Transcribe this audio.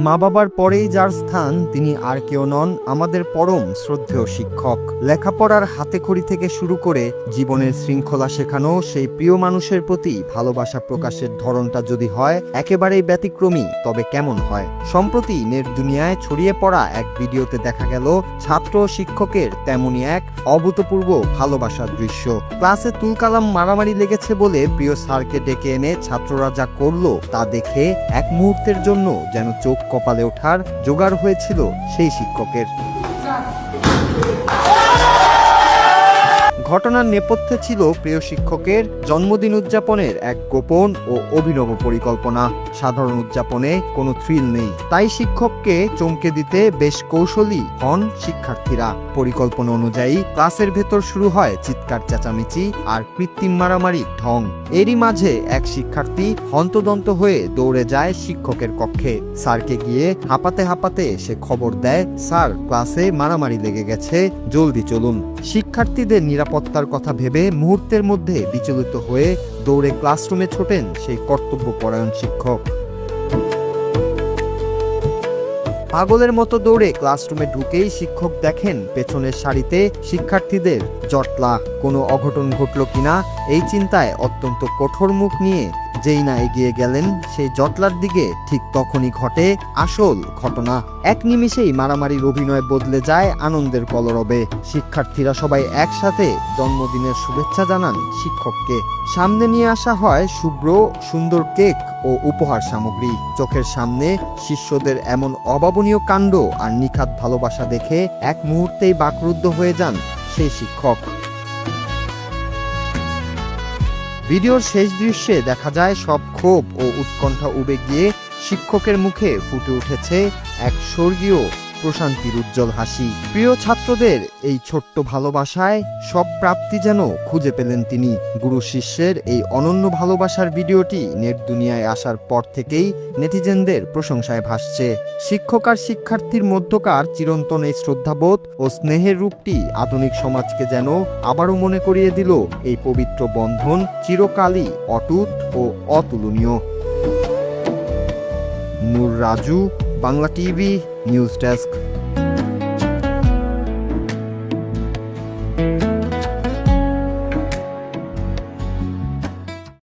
মা বাবার পরেই যার স্থান তিনি আর কেউ নন আমাদের পরম শ্রদ্ধেয় শিক্ষক। লেখাপড়ার হাতেখড়ি থেকে শুরু করে জীবনের শৃঙ্খলা শেখানো সেই প্রিয় মানুষের প্রতি ভালোবাসা প্রকাশের ধরনটা যদি হয় একেবারেই ব্যতিক্রমী, তবে কেমন হয়? সম্প্রতি নেট দুনিয়ায় ছড়িয়ে পড়া এক ভিডিওতে দেখা গেল ছাত্র ও শিক্ষকের তেমনই এক অভূতপূর্ব ভালোবাসার দৃশ্য। ক্লাসে তুলকালাম মারামারি লেগেছে বলে প্রিয় স্যারকে ডেকে এনে ছাত্ররা যা করলো তা দেখে এক মুহূর্তের জন্য যেন চোখ কপালে ওঠার জোগাড় হয়েছিল সেই শিক্ষকের। ঘটনার নেপথ্যে ছিল প্রিয় শিক্ষকের জন্মদিন উদযাপনের এক গোপন ও অভিনব পরিকল্পনা। সাধারণ উদযাপনে কোনো থ্রিল নেই, তাই শিক্ষককে চমকে দিতে বেশ কৌশলী হন শিক্ষার্থীরা। পরিকল্পনা অনুযায়ী ক্লাসের ভেতর শুরু হয় চিৎকার চেঁচামেচি আর কৃত্রিম মারামারির ঢং। এরই মাঝে এক শিক্ষার্থী হন্তদন্ত হয়ে দৌড়ে যায় শিক্ষকের কক্ষে। স্যারকে গিয়ে হাঁপাতে হাঁপাতে সে খবর দেয়, স্যার ক্লাসে মারামারি লেগে গেছে, জলদি চলুন। শিক্ষার্থীদের নিরাপত্তার কথা ভেবে মুহূর্তের মধ্যে বিচলিত হয়ে দৌড়ে ক্লাসরুমে ছোটেন সেই কর্তব্যপরায়ণ শিক্ষক। পাগলের মতো দৌড়ে ক্লাসরুমে ঢুকেই শিক্ষক দেখেন পেছনের সারিতে শিক্ষার্থীদের জটলা। কোনো অঘটন ঘটল কিনা এই চিন্তায় অত্যন্ত কঠোর মুখ নিয়ে যেই না এগিয়ে গেলেন সেই জটলার দিকে, ঠিক তখনই ঘটে আসল ঘটনা। এক নিমিষেই মারামারির অভিনয় বদলে যায় আনন্দের কলরবে। শিক্ষার্থীরা সবাই একসাথে জন্মদিনের শুভেচ্ছা জানান শিক্ষককে। সামনে নিয়ে আসা হয় শুভ্র সুন্দর কেক ও উপহার সামগ্রী। চোখের সামনে শিষ্যদের এমন অভাবনীয় কাণ্ড আর নিখাত ভালোবাসা দেখে এক মুহূর্তেই বাকরুদ্ধ হয়ে যান সেই শিক্ষক। ভিডিওর শেষ দৃশ্যে দেখা যায় সব ক্ষোভ ও উৎকণ্ঠা উবে গিয়ে শিক্ষকের মুখে ফুটে উঠেছে এক স্বর্গীয় প্রশান্তির উজ্জ্বল হাসি। প্রিয় ছাত্রদের এই ছোট্ট ভালোবাসায় সব প্রাপ্তি যেন খুঁজে পেলেন তিনি। গুরু শিষ্যের এই অনন্য ভালোবাসার ভিডিওটি নেট দুনিয়ায় আসার পর থেকেই নেটিজেনদের প্রশংসায় ভাসছে। শিক্ষক আর শিক্ষার্থীর মধ্যকার চিরন্তন এই শ্রদ্ধাবোধ ও স্নেহের রূপটি আধুনিক সমাজকে যেন আবারও মনে করিয়ে দিল এই পবিত্র বন্ধন চিরকালই অটুট ও অতুলনীয়। Nur Raju, Bangla TV news desk.